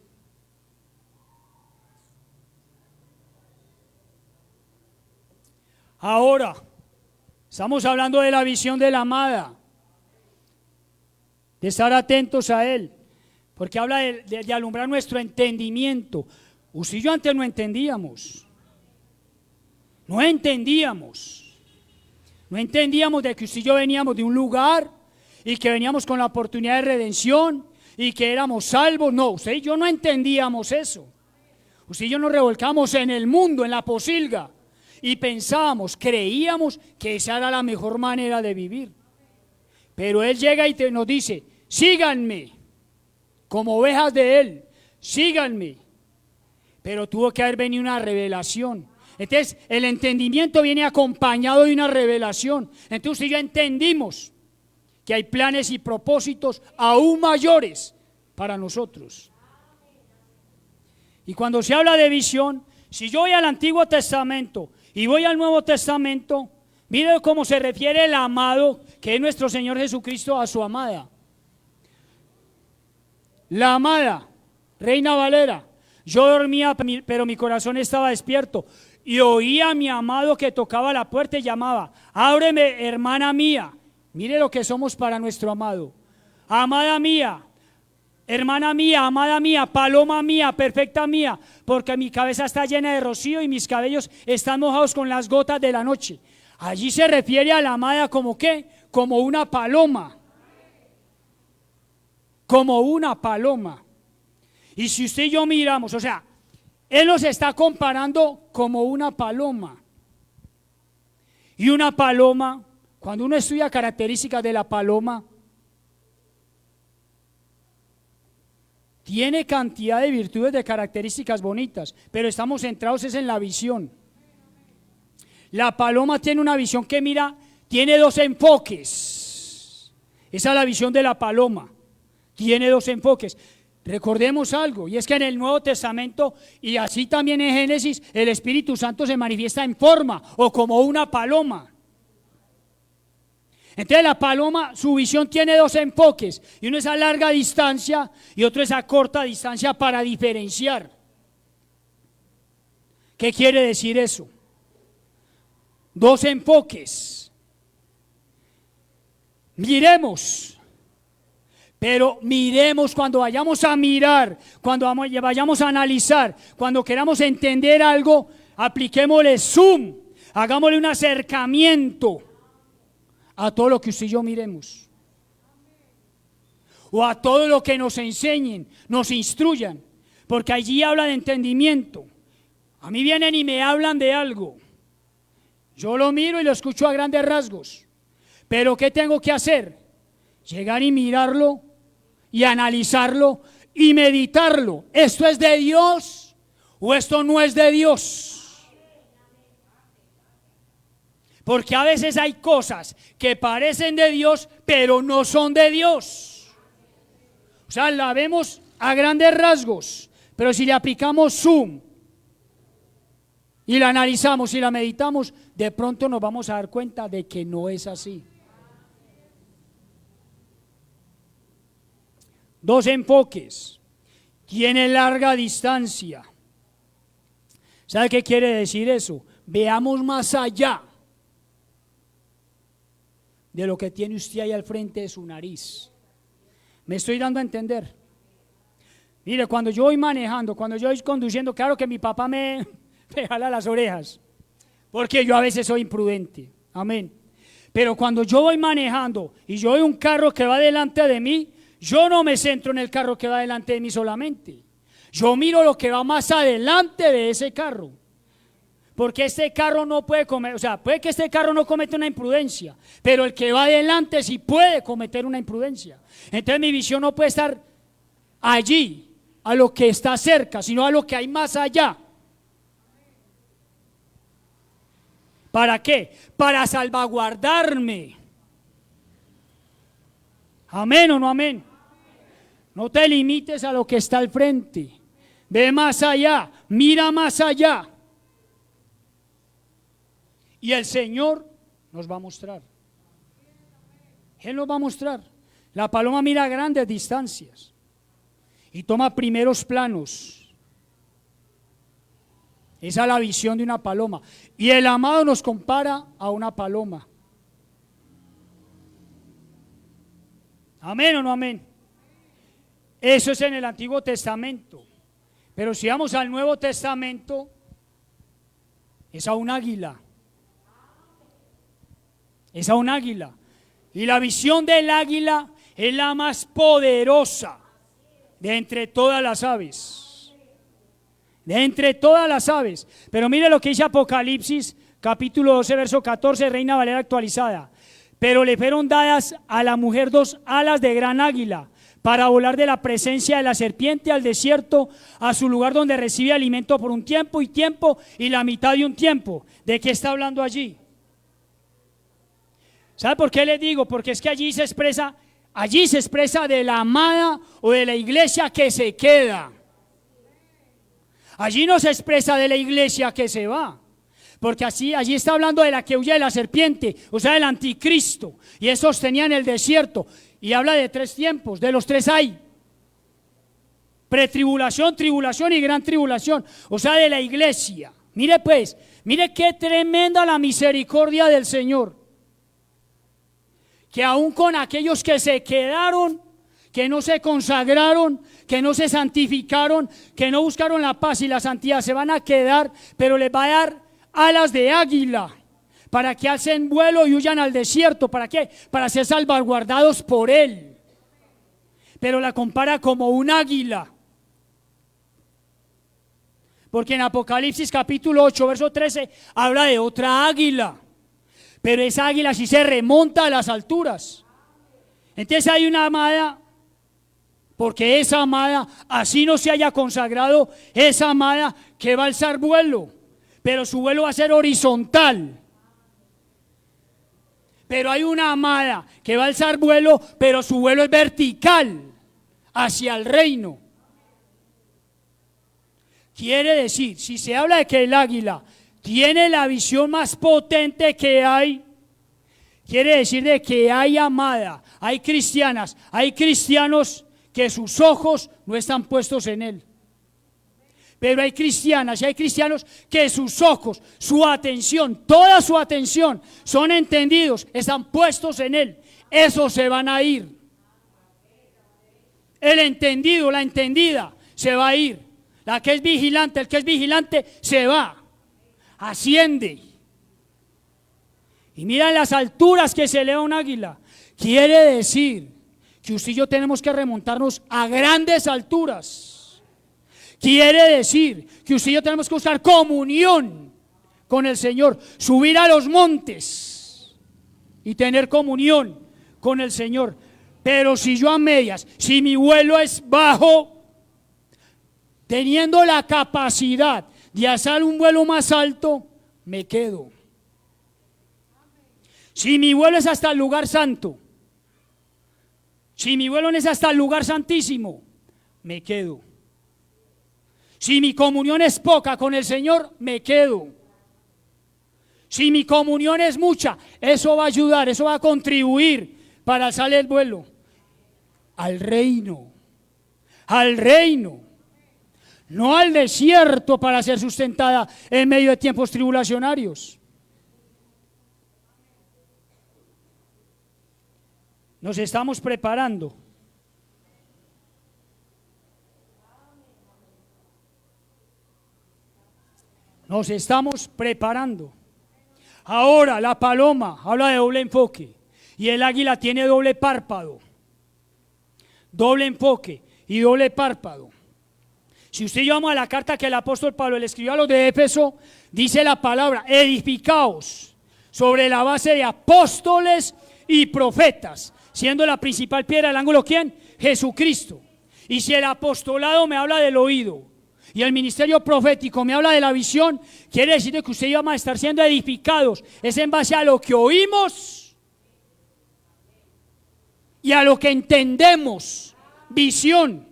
Ahora, estamos hablando de la visión de la amada, de estar atentos a Él, porque habla de alumbrar nuestro entendimiento. Usted y yo antes no entendíamos de que usted y yo veníamos de un lugar y que veníamos con la oportunidad de redención y que éramos salvos. No, usted y yo no entendíamos eso. Usted y yo nos revolcamos en el mundo, en la posilga, y pensábamos, creíamos que esa era la mejor manera de vivir. Pero Él llega y nos dice, síganme, como ovejas de Él, síganme. Pero tuvo que haber venido una revelación. Entonces el entendimiento viene acompañado de una revelación. Entonces ya entendimos que hay planes y propósitos aún mayores para nosotros. Y cuando se habla de visión, si yo voy al Antiguo Testamento y voy al Nuevo Testamento, mire cómo se refiere el amado, que es nuestro Señor Jesucristo, a su amada. La amada, Reina Valera, yo dormía, pero mi corazón estaba despierto, y oía a mi amado que tocaba la puerta y llamaba: ábreme, hermana mía. Mire lo que somos para nuestro amado. Amada mía, hermana mía, amada mía, paloma mía, perfecta mía, porque mi cabeza está llena de rocío y mis cabellos están mojados con las gotas de la noche. Allí se refiere a la amada como ¿qué? Como una paloma. Como una paloma. Y si usted y yo miramos, o sea, Él nos está comparando como una paloma. Y una paloma, cuando uno estudia características de la paloma, tiene cantidad de virtudes, de características bonitas, pero estamos centrados es en la visión. La paloma tiene una visión que mira, tiene dos enfoques. Esa es la visión de la paloma. Tiene dos enfoques. Recordemos algo, y es que en el Nuevo Testamento, y así también en Génesis, el Espíritu Santo se manifiesta en forma o como una paloma. Entonces la paloma, su visión tiene dos enfoques, y uno es a larga distancia y otro es a corta distancia para diferenciar. ¿Qué quiere decir eso? Dos enfoques. Miremos, pero miremos cuando vayamos a mirar, cuando vayamos a analizar, cuando queramos entender algo, apliquémosle zoom, hagámosle un acercamiento a todo lo que usted y yo miremos, o a todo lo que nos enseñen, nos instruyan, porque allí habla de entendimiento. A mí vienen y me hablan de algo, yo lo miro y lo escucho a grandes rasgos, pero ¿qué tengo que hacer? Llegar y mirarlo y analizarlo y meditarlo. ¿Esto es de Dios o esto no es de Dios? Porque a veces hay cosas que parecen de Dios, pero no son de Dios. O sea, la vemos a grandes rasgos, pero si le aplicamos zoom y la analizamos y la meditamos, de pronto nos vamos a dar cuenta de que no es así. Dos enfoques. Tiene larga distancia. ¿Sabe qué quiere decir eso? Veamos más allá de lo que tiene usted ahí al frente de su nariz. ¿Me estoy dando a entender? Mire, cuando yo voy manejando, cuando yo voy conduciendo, claro que mi papá me jala las orejas, porque yo a veces soy imprudente, amén. Pero cuando yo voy manejando y yo veo un carro que va delante de mí, yo no me centro en el carro que va delante de mí solamente. Yo miro lo que va más adelante de ese carro. Porque este carro no puede cometer, o sea, puede que este carro no cometa una imprudencia, pero el que va adelante sí puede cometer una imprudencia. Entonces mi visión no puede estar allí, a lo que está cerca, sino a lo que hay más allá. ¿Para qué? Para salvaguardarme. ¿Amén o no amén? No te limites a lo que está al frente. Ve más allá, mira más allá. Y el Señor nos va a mostrar. Él nos va a mostrar. La paloma mira a grandes distancias y toma primeros planos. Esa es la visión de una paloma. Y el amado nos compara a una paloma. ¿Amén o no amén? Eso es en el Antiguo Testamento. Pero si vamos al Nuevo Testamento, es a un águila. Es a un águila. Y la visión del águila es la más poderosa de entre todas las aves. De entre todas las aves. Pero mire lo que dice Apocalipsis, capítulo 12, verso 14, Reina Valera actualizada. Pero le fueron dadas a la mujer dos alas de gran águila, para volar de la presencia de la serpiente al desierto, a su lugar donde recibe alimento por un tiempo y la mitad de un tiempo. ¿De qué está hablando allí? ¿Sabe por qué le digo? Porque es que allí se expresa de la amada o de la iglesia que se queda. Allí no se expresa de la iglesia que se va, porque allí está hablando de la que huye de la serpiente, o sea, del anticristo, y esos tenían el desierto, y habla de 3 tiempos, de los 3 hay: pretribulación, tribulación y gran tribulación, o sea, de la iglesia. Mire pues, mire qué tremenda la misericordia del Señor, que aún con aquellos que se quedaron, que no se consagraron, que no se santificaron, que no buscaron la paz y la santidad, se van a quedar, pero les va a dar alas de águila para que alcen vuelo y huyan al desierto. ¿Para qué? Para ser salvaguardados por Él. Pero la compara como un águila, porque en Apocalipsis capítulo 8 verso 13 habla de otra águila, pero esa águila sí se remonta a las alturas. Entonces hay una amada, porque esa amada, así no se haya consagrado, esa amada que va a alzar vuelo, pero su vuelo va a ser horizontal. Pero hay una amada que va a alzar vuelo, pero su vuelo es vertical, hacia el reino. Quiere decir, si se habla de que el águila tiene la visión más potente que hay, quiere decir de que hay amada, hay cristianas, hay cristianos que sus ojos no están puestos en Él. Pero hay cristianas y hay cristianos que sus ojos, su atención, toda su atención, son entendidos, están puestos en Él. Esos se van a ir. El entendido, la entendida, se va a ir. La que es vigilante, el que es vigilante, se va, asciende. Y mira las alturas que se eleva un águila. Quiere decir que usted y yo tenemos que remontarnos a grandes alturas. Quiere decir que usted y yo tenemos que buscar comunión con el Señor, subir a los montes y tener comunión con el Señor. Pero si yo a medias, si mi vuelo es bajo, teniendo la capacidad de hacer un vuelo más alto, me quedo. Si mi vuelo es hasta el lugar santo, si mi vuelo no es hasta el lugar santísimo, me quedo. Si mi comunión es poca con el Señor, me quedo. Si mi comunión es mucha, eso va a ayudar, eso va a contribuir para alzar el vuelo al reino, no al desierto para ser sustentada en medio de tiempos tribulacionarios. Nos estamos preparando. Nos estamos preparando. Ahora la paloma habla de doble enfoque y el águila tiene doble párpado. Doble enfoque y doble párpado. Si usted llama a la carta que el apóstol Pablo le escribió a los de Éfeso, dice la palabra: edificaos sobre la base de apóstoles y profetas, siendo la principal piedra del ángulo, ¿quién? Jesucristo. Y si el apostolado me habla del oído y el ministerio profético me habla de la visión, quiere decir que usted y yo vamos a estar siendo edificados. Es en base a lo que oímos y a lo que entendemos. Visión.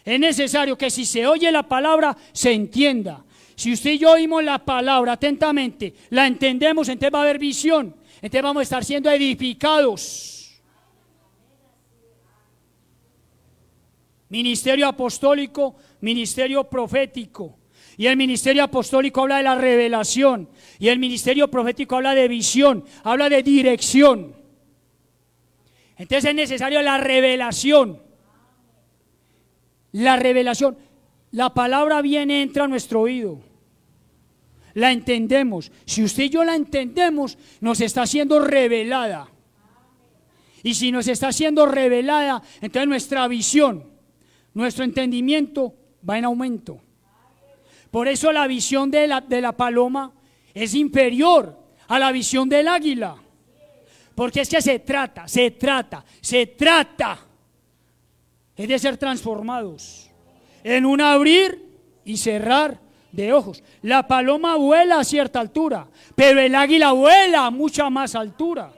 Es necesario que si se oye la palabra, se entienda. Si usted y yo oímos la palabra atentamente, la entendemos, entonces va a haber visión. Entonces vamos a estar siendo edificados. Ministerio apostólico, ministerio profético. Y el ministerio apostólico habla de la revelación. Y el ministerio profético habla de visión, habla de dirección. Entonces es necesario la revelación. La revelación. La palabra viene, entra a nuestro oído. La entendemos. Si usted y yo la entendemos, nos está siendo revelada. Y si nos está siendo revelada, entonces nuestra visión, nuestro entendimiento va en aumento. Por eso la visión de la paloma es inferior a la visión del águila. Porque es que se trata es de ser transformados en un abrir y cerrar de ojos. La paloma vuela a cierta altura, pero el águila vuela a mucha más altura.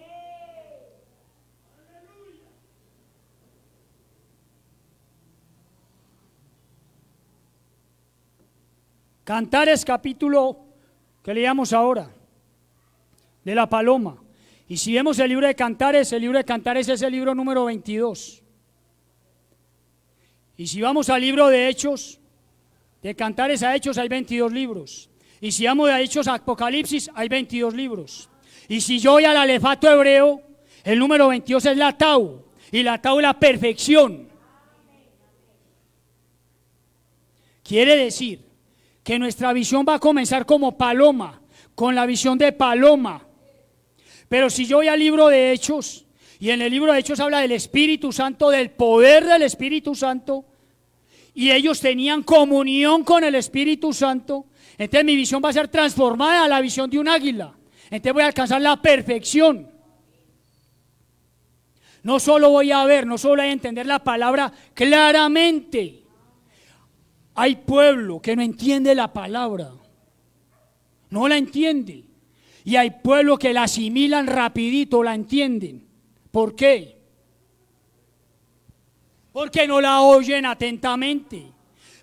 Cantares, capítulo que leíamos ahora, de la paloma. Y si vemos el libro de Cantares es el libro número 22. Y si vamos al libro de Hechos, de Cantares a Hechos hay 22 libros. Y si vamos de Hechos a Apocalipsis hay 22 libros. Y si yo voy al alefato hebreo, el número 22 es la Tau. Y la Tau es la perfección. Quiere decir que nuestra visión va a comenzar como paloma, con la visión de paloma. Pero si yo voy al libro de Hechos, y en el libro de Hechos habla del Espíritu Santo, del poder del Espíritu Santo, y ellos tenían comunión con el Espíritu Santo, entonces mi visión va a ser transformada a la visión de un águila. Entonces voy a alcanzar la perfección. No solo voy a ver, no solo voy a entender la palabra claramente. Hay pueblo que no entiende la palabra, no la entiende. Y hay pueblo que la asimilan rapidito, la entienden. ¿Por qué? Porque no la oyen atentamente.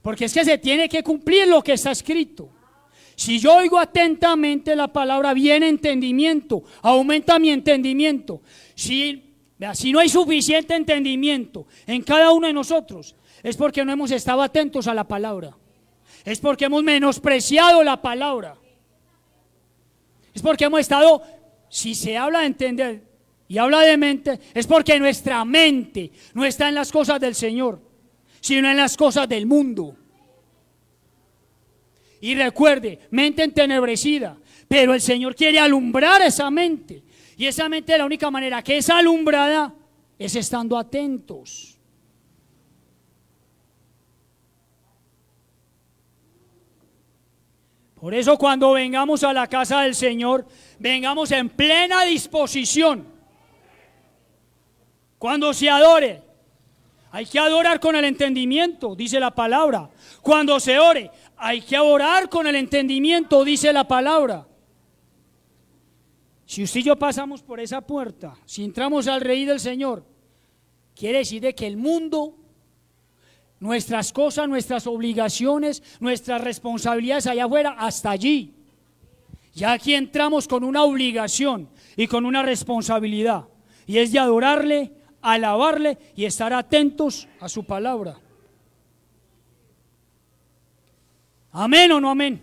Porque es que se tiene que cumplir lo que está escrito. Si yo oigo atentamente la palabra, viene entendimiento, aumenta mi entendimiento. Si no hay suficiente entendimiento en cada uno de nosotros, es porque no hemos estado atentos a la palabra. Es porque hemos menospreciado la palabra. Es porque hemos estado, si se habla de entender y habla de mente, es porque nuestra mente no está en las cosas del Señor, sino en las cosas del mundo. Y recuerde, mente entenebrecida, pero el Señor quiere alumbrar esa mente. Y esa mente, la única manera que es alumbrada es estando atentos. Por eso cuando vengamos a la casa del Señor, vengamos en plena disposición. Cuando se adore, hay que adorar con el entendimiento, dice la palabra. Cuando se ore, hay que orar con el entendimiento, dice la palabra. Si usted y yo pasamos por esa puerta, si entramos al Rey del Señor, quiere decir de que el mundo, nuestras cosas, nuestras obligaciones, nuestras responsabilidades allá afuera, hasta allí. Ya aquí entramos con una obligación y con una responsabilidad, y es de adorarle, alabarle y estar atentos a su palabra. ¿Amén o no amén?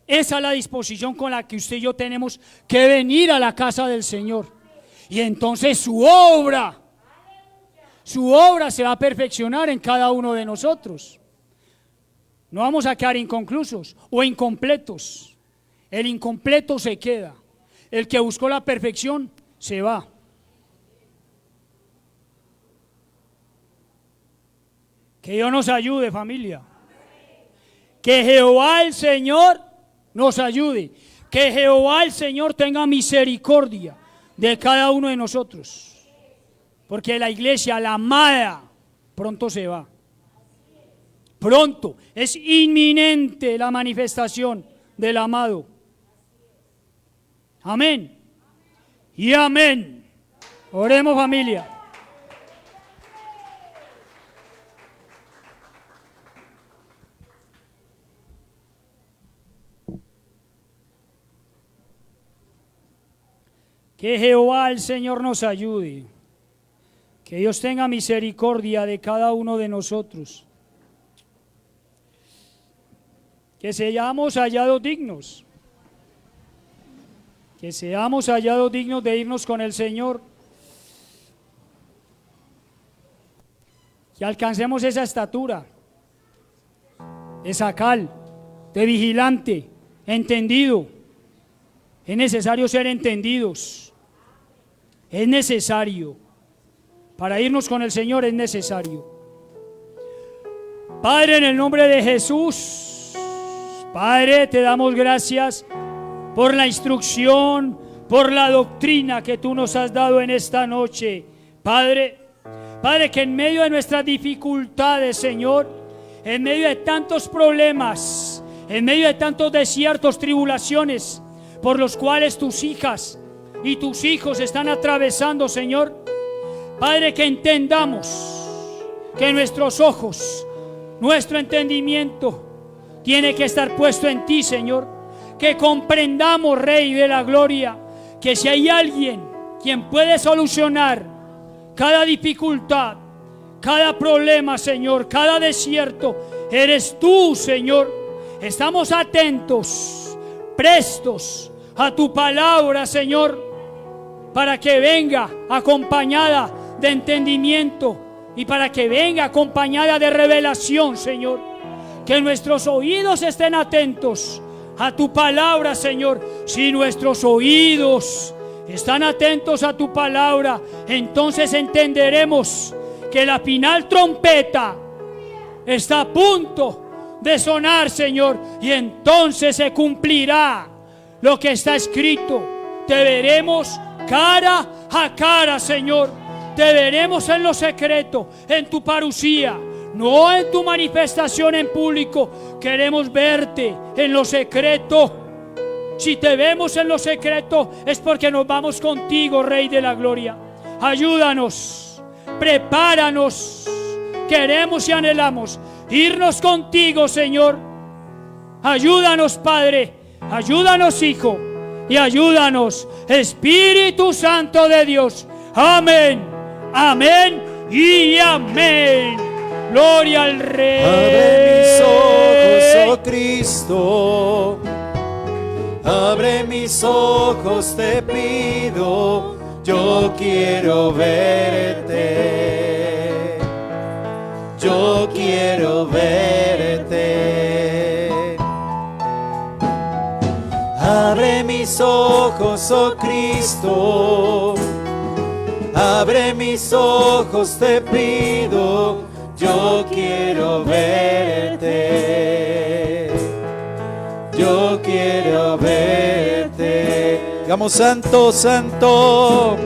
Esa es la disposición con la que usted y yo tenemos que venir a la casa del Señor. Y entonces su obra se va a perfeccionar en cada uno de nosotros. No vamos a quedar inconclusos o incompletos. El incompleto se queda. El que buscó la perfección se va. Que Dios nos ayude, familia. Que Jehová el Señor nos ayude. Que Jehová el Señor tenga misericordia de cada uno de nosotros. Porque la iglesia, la amada, pronto se va. Pronto, es inminente la manifestación del amado. Amén. Y amén. Oremos, familia. Que Jehová el Señor nos ayude. Que Dios tenga misericordia de cada uno de nosotros. Que seamos hallados dignos. Que seamos hallados dignos de irnos con el Señor. Que alcancemos esa estatura, esa cal, de vigilante, entendido. Es necesario ser entendidos. Es necesario. Para irnos con el Señor es necesario. Padre, en el nombre de Jesús, Padre, te damos gracias por la instrucción, por la doctrina que tú nos has dado en esta noche. Padre, que en medio de nuestras dificultades, Señor, en medio de tantos problemas, en medio de tantos desiertos, tribulaciones, por los cuales tus hijas y tus hijos están atravesando, Señor, Padre, que entendamos que nuestros ojos, nuestro entendimiento, tiene que estar puesto en ti, Señor. Que comprendamos, Rey de la Gloria, que si hay alguien quien puede solucionar cada dificultad, cada problema, Señor, cada desierto, eres tú, Señor. Estamos atentos, prestos a tu palabra, Señor, para que venga acompañada de entendimiento y para que venga acompañada de revelación, Señor. Que nuestros oídos estén atentos a tu palabra, Señor. Si nuestros oídos están atentos a tu palabra, entonces entenderemos que la final trompeta está a punto de sonar, Señor, y entonces se cumplirá lo que está escrito. Te veremos cara a cara, Señor. Te veremos en lo secreto, en tu parusía, no en tu manifestación en público. Queremos verte en lo secreto. Si te vemos en lo secreto, es porque nos vamos contigo, Rey de la Gloria. Ayúdanos, prepáranos. Queremos y anhelamos irnos contigo, Señor. Ayúdanos, Padre. Ayúdanos, Hijo. Y ayúdanos, Espíritu Santo de Dios. Amén, amén y amén. Gloria al Rey. Abre mis ojos, oh Cristo. Abre mis ojos, te pido. Yo quiero verte. Yo quiero verte. Abre mis ojos, oh Cristo. Abre mis ojos, te pido. Yo quiero verte. Yo quiero verte. Digamos: Santo, Santo,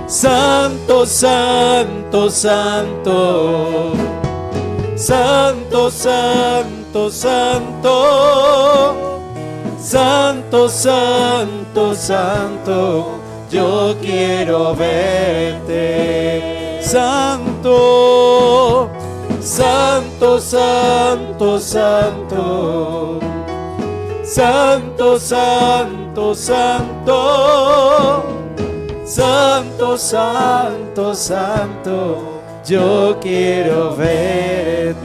Santo, Santo, Santo, Santo, Santo, Santo, Santo, Santo, Santo. Yo quiero verte. Santo, Santo, Santo, Santo, Santo, Santo, Santo, Santo, Santo, Santo. Yo quiero verte.